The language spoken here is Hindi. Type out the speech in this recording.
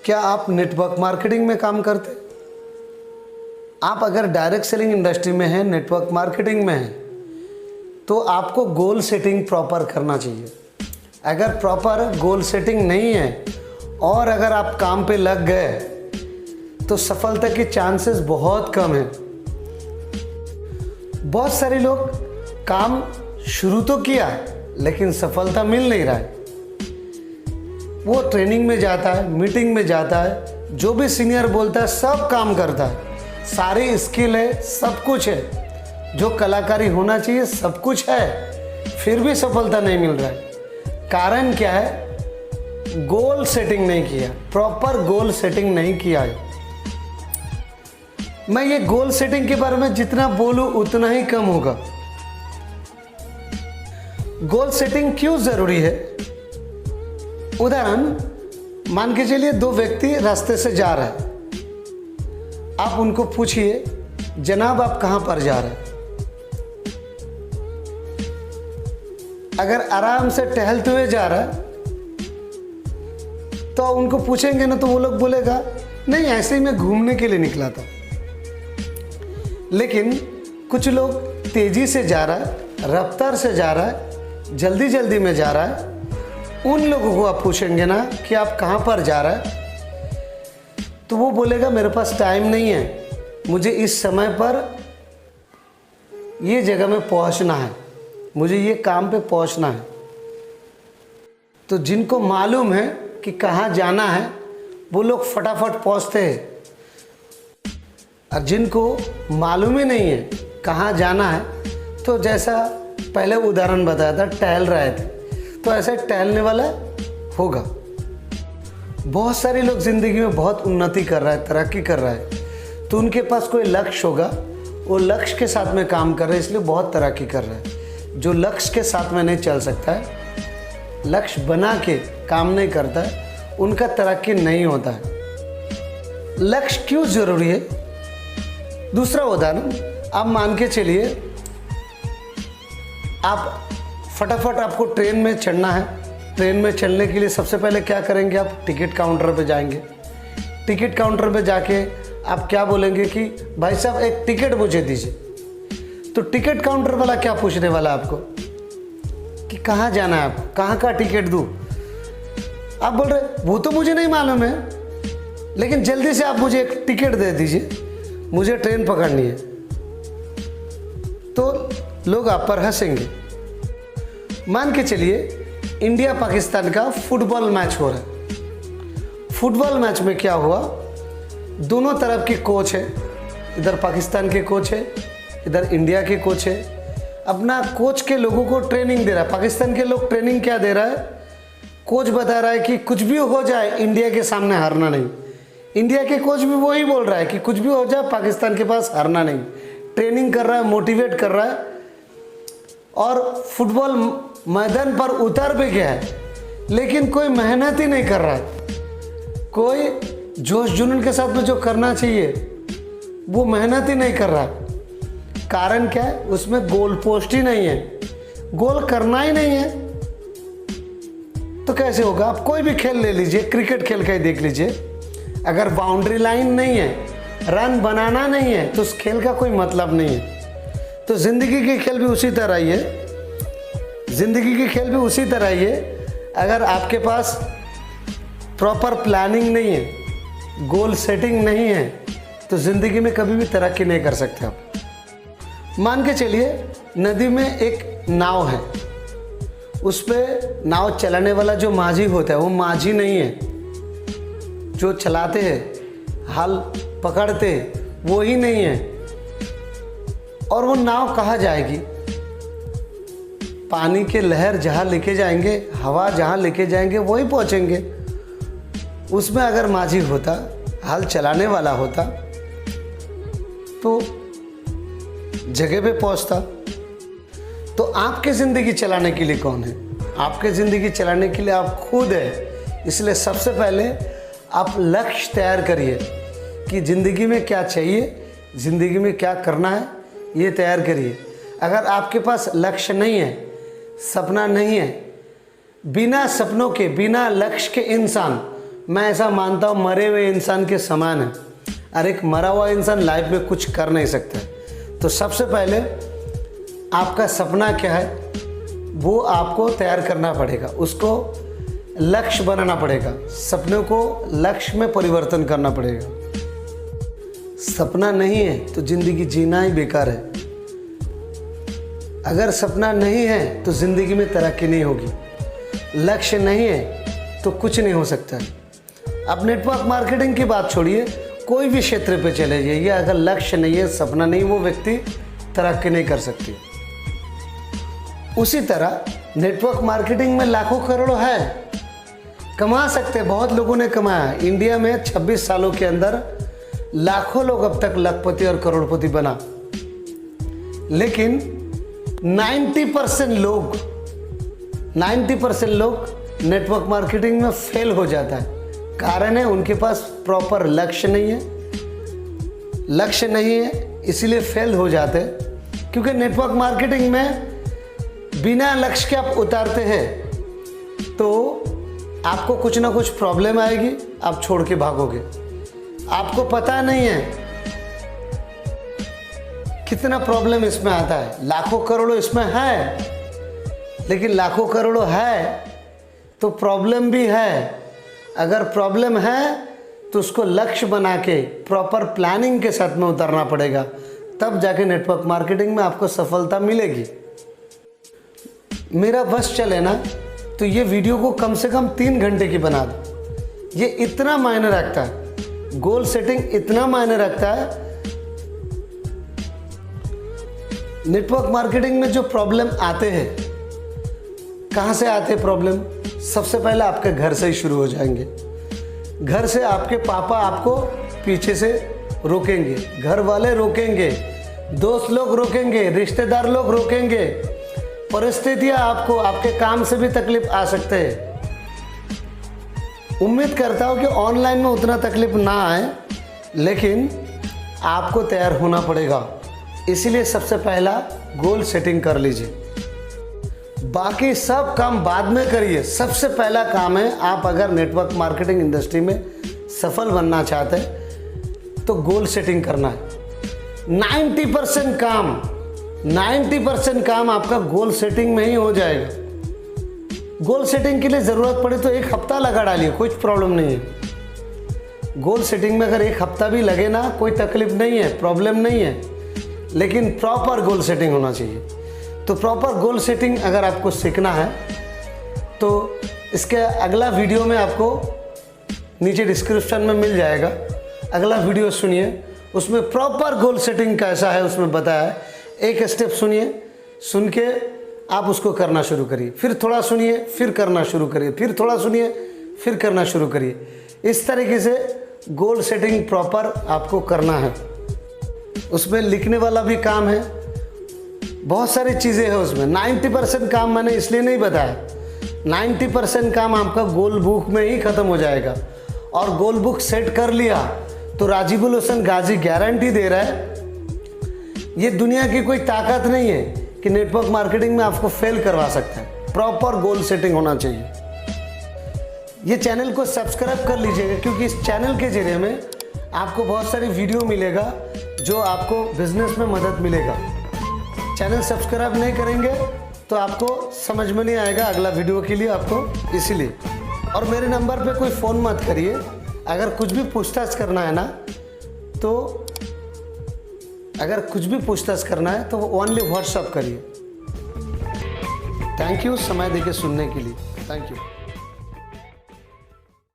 क्या आप नेटवर्क मार्केटिंग में काम करते? आप अगर डायरेक्ट सेलिंग इंडस्ट्री में हैं, नेटवर्क मार्केटिंग में हैं, तो आपको गोल सेटिंग प्रॉपर करना चाहिए। अगर प्रॉपर गोल सेटिंग नहीं है और अगर आप काम पे लग गए तो सफलता के चांसेस बहुत कम हैं। बहुत सारे लोग काम शुरू तो किया लेकिन सफलता मिल नहीं रहा है। वो ट्रेनिंग में जाता है, मीटिंग में जाता है, जो भी सीनियर बोलता है सब काम करता है, सारी स्किल है, सब कुछ है, जो कलाकारी होना चाहिए सब कुछ है, फिर भी सफलता नहीं मिल रहा है। कारण क्या है? गोल सेटिंग नहीं किया, प्रॉपर गोल सेटिंग नहीं किया है। मैं ये गोल सेटिंग के बारे में जितना बोलूं उतना ही कम होगा। गोल सेटिंग क्यों जरूरी है? उदाहरण मान के चलिए, दो व्यक्ति रास्ते से जा रहे हैं। आप उनको पूछिए, जनाब आप कहां पर जा रहे हैं? अगर आराम से टहलते हुए जा रहा है तो उनको पूछेंगे ना, तो वो लोग बोलेगा नहीं, ऐसे ही मैं घूमने के लिए निकला था। लेकिन कुछ लोग तेजी से जा रहा है, रफ्तार से जा रहा है, जल्दी जल्दी में जा रहा है, उन लोगों को आप पूछेंगे ना कि आप कहाँ पर जा रहा है, तो वो बोलेगा मेरे पास टाइम नहीं है, मुझे इस समय पर ये जगह में पहुँचना है, मुझे ये काम पे पहुँचना है। तो जिनको मालूम है कि कहाँ जाना है वो लोग फटाफट पहुँचते हैं, और जिनको मालूम ही नहीं है कहाँ जाना है, तो जैसा पहले उदाहरण बताया था, टहल रहे थे, तो ऐसे टहलने वाला होगा। बहुत सारे लोग ज़िंदगी में बहुत उन्नति कर रहा है, तरक्की कर रहा है, तो उनके पास कोई लक्ष्य होगा, वो लक्ष्य के साथ में काम कर रहे हैं, इसलिए बहुत तरक्की कर रहा है। जो लक्ष्य के साथ में नहीं चल सकता है, लक्ष्य बना के काम नहीं करता है, उनका तरक्की नहीं होता है। लक्ष्य क्यों ज़रूरी है? दूसरा उदाहरण, आप मान के चलिए, आप फटाफट आपको ट्रेन में चढ़ना है। ट्रेन में चढ़ने के लिए सबसे पहले क्या करेंगे? आप टिकट काउंटर पे जाएंगे। टिकट काउंटर पे जाके आप क्या बोलेंगे कि भाई साहब एक टिकट मुझे दीजिए। तो टिकट काउंटर वाला क्या पूछने वाला आपको कि कहाँ जाना है, आपको कहाँ का टिकट दूँ? आप बोल रहे वो तो मुझे नहीं मालूम है, लेकिन जल्दी से आप मुझे एक टिकट दे दीजिए, मुझे ट्रेन पकड़नी है। तो लोग आप पर हंसेंगे। मान के चलिए इंडिया पाकिस्तान का फुटबॉल मैच हो रहा है। फुटबॉल मैच में क्या हुआ, दोनों तरफ के कोच है, इधर पाकिस्तान के कोच है, इधर इंडिया के कोच है। अपना कोच के लोगों को ट्रेनिंग दे रहा है। पाकिस्तान के लोग ट्रेनिंग क्या दे रहा है? कोच बता रहा है कि कुछ भी हो जाए इंडिया के सामने हारना नहीं। इंडिया के कोच भी वही बोल रहा है कि कुछ भी हो जाए पाकिस्तान के पास हारना नहीं। ट्रेनिंग कर रहा है, मोटिवेट कर रहा है, और फुटबॉल मैदान पर उतर भी गया है, लेकिन कोई मेहनत ही नहीं कर रहा है। कोई जोश जुनून के साथ में जो करना चाहिए वो मेहनत ही नहीं कर रहा है। कारण क्या है? उसमें गोल पोस्ट ही नहीं है, गोल करना ही नहीं है। तो कैसे होगा? आप कोई भी खेल ले लीजिए, क्रिकेट खेल के देख लीजिए, अगर बाउंड्री लाइन नहीं है, रन बनाना नहीं है, तो उस खेल का कोई मतलब नहीं है। तो ज़िंदगी के खेल भी उसी तरह ही है। ज़िंदगी के खेल भी उसी तरह ही है। अगर आपके पास प्रॉपर प्लानिंग नहीं है, गोल सेटिंग नहीं है, तो ज़िंदगी में कभी भी तरक्की नहीं कर सकते आप। मान के चलिए नदी में एक नाव है, उस पर नाव चलाने वाला जो माझी होता है वो माझी नहीं है, जो चलाते हैं, हल पकड़ते हैं, वो ही नहीं है। और वो नाव कहाँ जाएगी? पानी के लहर जहाँ लेके जाएंगे, हवा जहाँ लेके जाएंगे वही पहुँचेंगे। उसमें अगर माझी होता, हल चलाने वाला होता, तो जगह पे पहुँचता। तो आपके ज़िंदगी चलाने के लिए कौन है? आपके ज़िंदगी चलाने के लिए आप खुद है। इसलिए सबसे पहले आप लक्ष्य तैयार करिए कि ज़िंदगी में क्या चाहिए, ज़िंदगी में क्या करना है, ये तैयार करिए। अगर आपके पास लक्ष्य नहीं है, सपना नहीं है, बिना सपनों के, बिना लक्ष्य के इंसान मैं ऐसा मानता हूँ मरे हुए इंसान के समान है, और एक मरा हुआ इंसान लाइफ में कुछ कर नहीं सकता। तो सबसे पहले आपका सपना क्या है वो आपको तैयार करना पड़ेगा, उसको लक्ष्य बनाना पड़ेगा, सपने को लक्ष्य में परिवर्तन करना पड़ेगा। सपना नहीं है तो ज़िंदगी जीना ही बेकार है। अगर सपना नहीं है तो ज़िंदगी में तरक्की नहीं होगी, लक्ष्य नहीं है तो कुछ नहीं हो सकता है। अब नेटवर्क मार्केटिंग की बात छोड़िए, कोई भी क्षेत्र पे चले जाइए, अगर लक्ष्य नहीं है, सपना नहीं, वो व्यक्ति तरक्की नहीं कर सकती। उसी तरह नेटवर्क मार्केटिंग में लाखों करोड़ों है, कमा सकते, बहुत लोगों ने कमाया। इंडिया में 26 सालों के अंदर लाखों लोग अब तक लखपति और करोड़पति बना, लेकिन 90% लोग नेटवर्क मार्केटिंग में फेल हो जाता है। कारण है उनके पास प्रॉपर लक्ष्य नहीं है, इसीलिए फेल हो जाते हैं। क्योंकि नेटवर्क मार्केटिंग में बिना लक्ष्य के आप उतारते हैं तो आपको कुछ ना कुछ प्रॉब्लम आएगी, आप छोड़ के भागोगे। आपको पता नहीं है कितना प्रॉब्लम इसमें आता है। लाखों करोड़ों इसमें है, लेकिन लाखों करोड़ों है तो प्रॉब्लम भी है। अगर प्रॉब्लम है तो उसको लक्ष्य बना के प्रॉपर प्लानिंग के साथ में उतरना पड़ेगा, तब जाके नेटवर्क मार्केटिंग में आपको सफलता मिलेगी। मेरा बस चले ना तो ये वीडियो को कम से कम 3 घंटे की बना दो। ये इतना मायने रखता है, गोल सेटिंग इतना मायने रखता है। नेटवर्क मार्केटिंग में जो प्रॉब्लम आते हैं, कहाँ से आते हैं प्रॉब्लम? सबसे पहले आपके घर से ही शुरू हो जाएंगे। घर से आपके पापा आपको पीछे से रोकेंगे, घर वाले रोकेंगे, दोस्त लोग रोकेंगे, रिश्तेदार लोग रोकेंगे, परिस्थितियां आपको आपके काम से भी तकलीफ आ सकते हैं। उम्मीद करता हूं कि ऑनलाइन में उतना तकलीफ ना आए, लेकिन आपको तैयार होना पड़ेगा। इसीलिए सबसे पहला गोल सेटिंग कर लीजिए, बाकी सब काम बाद में करिए। सबसे पहला काम है, आप अगर नेटवर्क मार्केटिंग इंडस्ट्री में सफल बनना चाहते हैं तो गोल सेटिंग करना है। 90% काम आपका गोल सेटिंग में ही हो जाएगा। गोल सेटिंग के लिए ज़रूरत पड़े तो 1 हफ्ता लगा डालिए, कुछ प्रॉब्लम नहीं है। गोल सेटिंग में अगर 1 हफ्ता भी लगे ना, कोई तकलीफ नहीं है, प्रॉब्लम नहीं है, लेकिन प्रॉपर गोल सेटिंग होना चाहिए। तो प्रॉपर गोल सेटिंग अगर आपको सीखना है तो इसके अगला वीडियो में आपको नीचे डिस्क्रिप्शन में मिल जाएगा, अगला वीडियो सुनिए, उसमें प्रॉपर गोल सेटिंग कैसा है उसमें बताया है। एक स्टेप सुनिए, सुन के आप उसको करना शुरू करिए, फिर थोड़ा सुनिए, फिर करना शुरू करिए, फिर थोड़ा सुनिए, फिर करना शुरू करिए। इस तरीके से गोल सेटिंग प्रॉपर आपको करना है। उसमें लिखने वाला भी काम है, बहुत सारी चीज़ें हैं उसमें। 90% काम मैंने इसलिए नहीं बताया, 90% काम आपका गोल बुक में ही ख़त्म हो जाएगा। और गोल बुक सेट कर लिया तो राजीबुल हसन गाजी गारंटी दे रहा है, ये दुनिया की कोई ताकत नहीं है कि नेटवर्क मार्केटिंग में आपको फेल करवा सकता है। प्रॉपर गोल सेटिंग होना चाहिए। ये चैनल को सब्सक्राइब कर लीजिएगा, क्योंकि इस चैनल के जरिए में आपको बहुत सारी वीडियो मिलेगा जो आपको बिजनेस में मदद मिलेगा। चैनल सब्सक्राइब नहीं करेंगे तो आपको समझ में नहीं आएगा अगला वीडियो के लिए आपको, इसीलिए। और मेरे नंबर पे कोई फ़ोन मत करिए, अगर कुछ भी पूछताछ करना है ना तो ओनली व्हाट्सअप करिए। थैंक यू समय देके सुनने के लिए, थैंक यू।